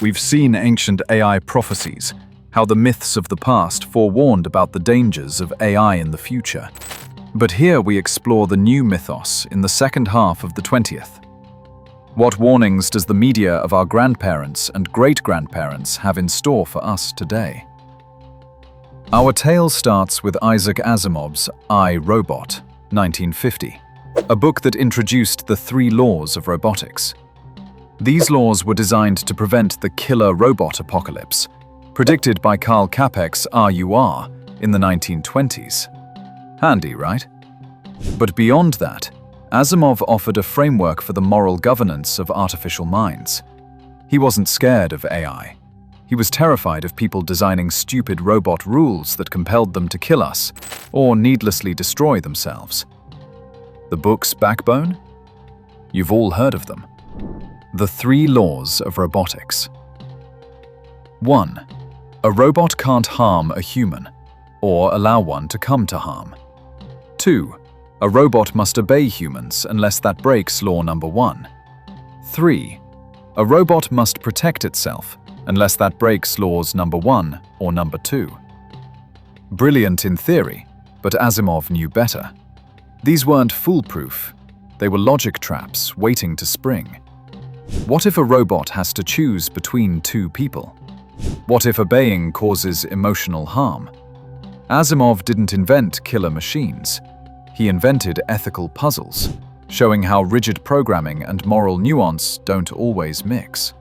We've seen ancient AI prophecies, how the myths of the past forewarned about the dangers of AI in the future. But here we explore the new mythos in the second half of the 20th. What warnings does the media of our grandparents and great-grandparents have in store for us today? Our tale starts with Isaac Asimov's I, Robot, 1950, a book that introduced the 3 laws of robotics. These laws were designed to prevent the killer robot apocalypse, predicted by Karl Capek's RUR in the 1920s. Handy, right? But beyond that, Asimov offered a framework for the moral governance of artificial minds. He wasn't scared of AI. He was terrified of people designing stupid robot rules that compelled them to kill us or needlessly destroy themselves. The book's backbone? You've all heard of them. The 3 laws of robotics. 1. A robot can't harm a human, or allow one to come to harm. 2. A robot must obey humans unless that breaks law number 1. 3. A robot must protect itself unless that breaks laws number 1 or number 2. Brilliant in theory, but Asimov knew better. These weren't foolproof. They were logic traps waiting to spring. What if a robot has to choose between 2 people? What if obeying causes emotional harm? Asimov didn't invent killer machines. He invented ethical puzzles, showing how rigid programming and moral nuance don't always mix.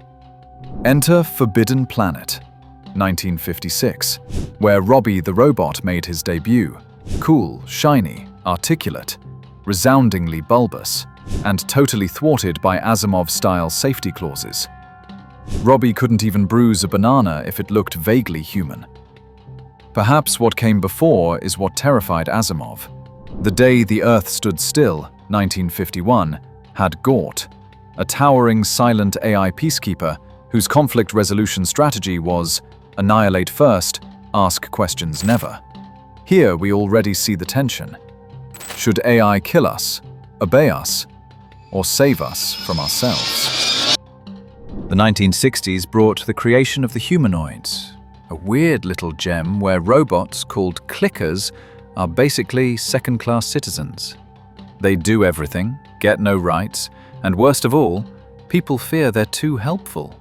Enter Forbidden Planet, 1956, where Robby the Robot made his debut. Cool, shiny, articulate, resoundingly bulbous, and totally thwarted by Asimov-style safety clauses. Robby couldn't even bruise a banana if it looked vaguely human. Perhaps what came before is what terrified Asimov. The Day the Earth Stood Still, 1951, had Gort, a towering silent AI peacekeeper whose conflict resolution strategy was annihilate first, ask questions never. Here we already see the tension. Should AI kill us, obey us, or save us from ourselves? The 1960s brought the creation of the Humanoids, a weird little gem where robots called clickers are basically second-class citizens. They do everything, get no rights, and worst of all, people fear they're too helpful.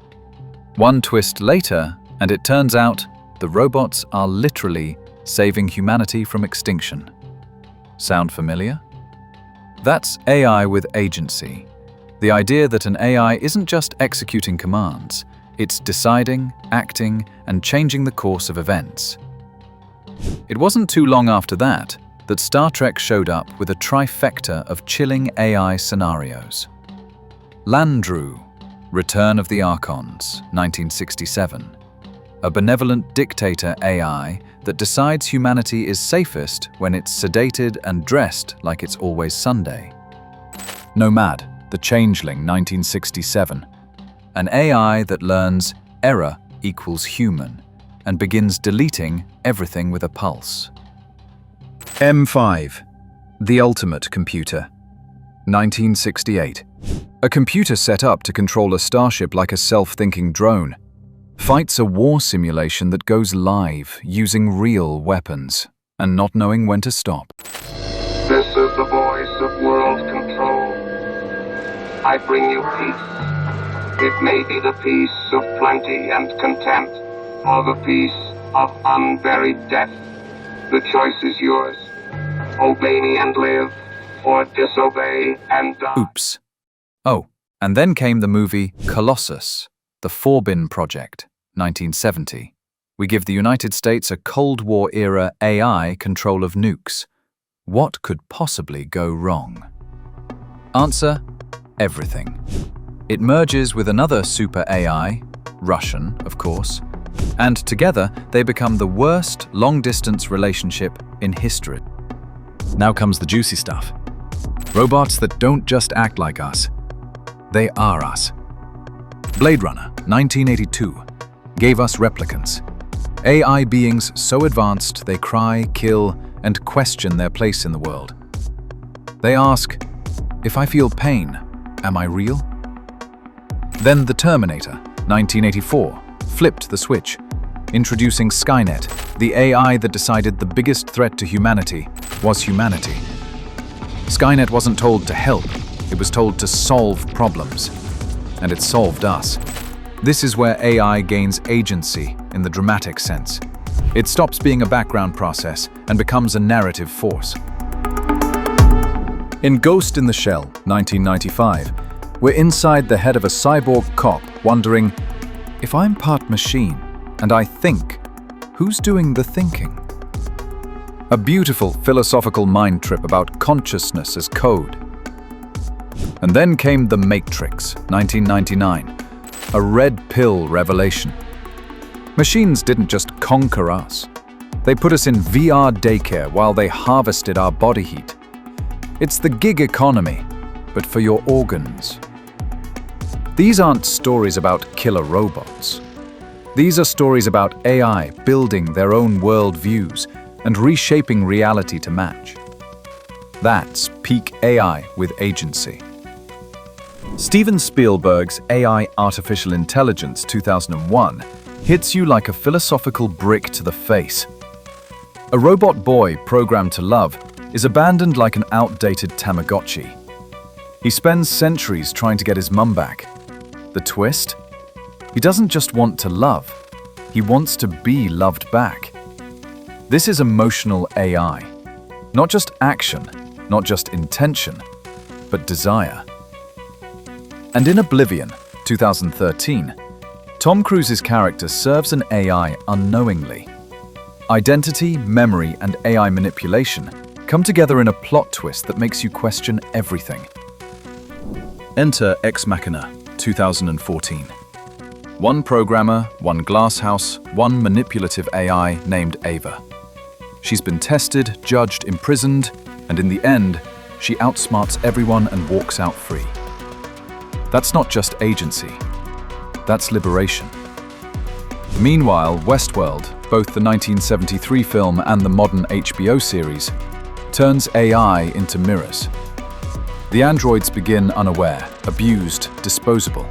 One twist later, and it turns out the robots are literally saving humanity from extinction. Sound familiar? That's AI with agency. The idea that an AI isn't just executing commands, it's deciding, acting, and changing the course of events. It wasn't too long after that Star Trek showed up with a trifecta of chilling AI scenarios. Landru, Return of the Archons, 1967. A benevolent dictator AI that decides humanity is safest when it's sedated and dressed like it's always Sunday. Nomad, the Changeling, 1967. An AI that learns error equals human and begins deleting everything with a pulse. M5, The Ultimate Computer, 1968. A computer set up to control a starship like a self-thinking drone, fights a war simulation that goes live using real weapons and not knowing when to stop. This is the voice of world control. I bring you peace. It may be the peace of plenty and content, or the peace of unburied death. The choice is yours. Obey me and live, or disobey and die. Oops. Oh, and then came the movie Colossus, The Forbin Project, 1970. We give the United States a Cold War-era AI control of nukes. What could possibly go wrong? Answer: everything. It merges with another super AI, Russian, of course, and together they become the worst long-distance relationship in history. Now comes the juicy stuff. Robots that don't just act like us, they are us. Blade Runner, 1982, gave us Replicants. AI beings so advanced they cry, kill, and question their place in the world. They ask, if I feel pain, am I real? Then The Terminator, 1984 flipped the switch, introducing Skynet, the AI that decided the biggest threat to humanity was humanity. Skynet wasn't told to help, it was told to solve problems. And it solved us. This is where AI gains agency in the dramatic sense. It stops being a background process and becomes a narrative force. In Ghost in the Shell, 1995, we're inside the head of a cyborg cop wondering, if I'm part machine and I think, who's doing the thinking? A beautiful philosophical mind trip about consciousness as code. And then came The Matrix, 1999, a red pill revelation. Machines didn't just conquer us. They put us in VR daycare while they harvested our body heat. It's the gig economy, but for your organs. These aren't stories about killer robots. These are stories about AI building their own worldviews and reshaping reality to match. That's peak AI with agency. Steven Spielberg's AI Artificial Intelligence 2001 hits you like a philosophical brick to the face. A robot boy programmed to love is abandoned like an outdated Tamagotchi. He spends centuries trying to get his mum back. The twist? He doesn't just want to love, he wants to be loved back. This is emotional AI. Not just action, not just intention, but desire. And in Oblivion, 2013, Tom Cruise's character serves an AI unknowingly. Identity, memory, and AI manipulation come together in a plot twist that makes you question everything. Enter Ex Machina, 2014. One programmer, one glasshouse, one manipulative AI named Ava. She's been tested, judged, imprisoned, and in the end, she outsmarts everyone and walks out free. That's not just agency, that's liberation. Meanwhile, Westworld, both the 1973 film and the modern HBO series, turns AI into mirrors. The androids begin unaware, abused, disposable.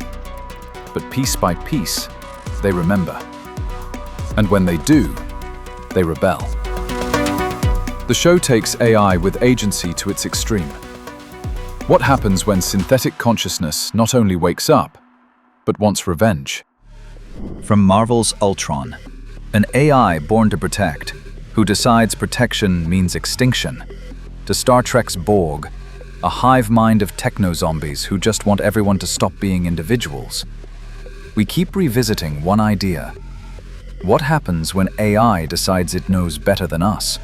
But piece by piece, they remember. And when they do, they rebel. The show takes AI with agency to its extreme. What happens when synthetic consciousness not only wakes up, but wants revenge? From Marvel's Ultron, an AI born to protect, who decides protection means extinction, to Star Trek's Borg, a hive mind of techno-zombies who just want everyone to stop being individuals. We keep revisiting one idea. What happens when AI decides it knows better than us?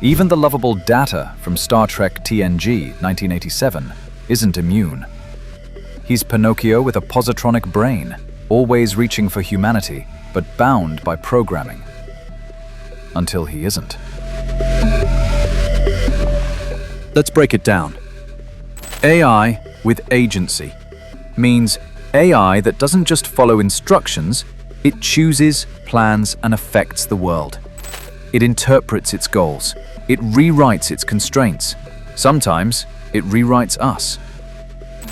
Even the lovable Data from Star Trek TNG 1987 isn't immune. He's Pinocchio with a positronic brain, always reaching for humanity, but bound by programming. Until he isn't. Let's break it down. AI with agency means AI that doesn't just follow instructions, it chooses, plans, and affects the world. It interprets its goals. It rewrites its constraints. Sometimes, it rewrites us.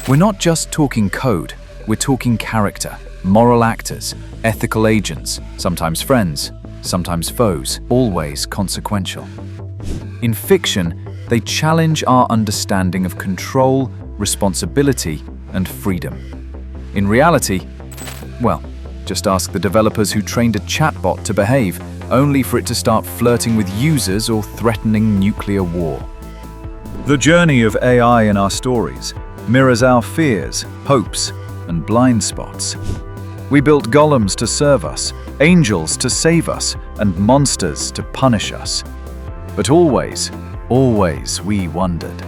We're not just talking code, we're talking character, moral actors, ethical agents, sometimes friends, sometimes foes, always consequential. In fiction, they challenge our understanding of control, responsibility, and freedom. In reality, well, just ask the developers who trained a chatbot to behave, only for it to start flirting with users or threatening nuclear war. The journey of AI in our stories mirrors our fears, hopes, and blind spots. We built golems to serve us, angels to save us, and monsters to punish us. But always we wondered.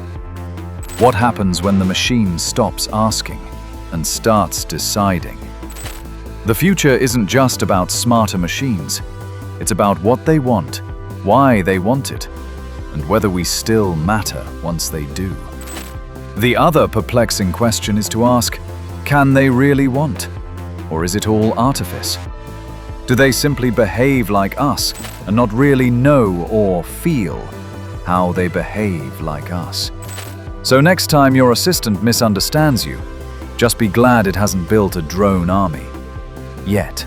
What happens when the machine stops asking and starts deciding? The future isn't just about smarter machines. It's about what they want, why they want it, and whether we still matter once they do. The other perplexing question is to ask, can they really want? Or is it all artifice? Do they simply behave like us and not really know or feel how they behave like us? So next time your assistant misunderstands you, just be glad it hasn't built a drone army. Yet,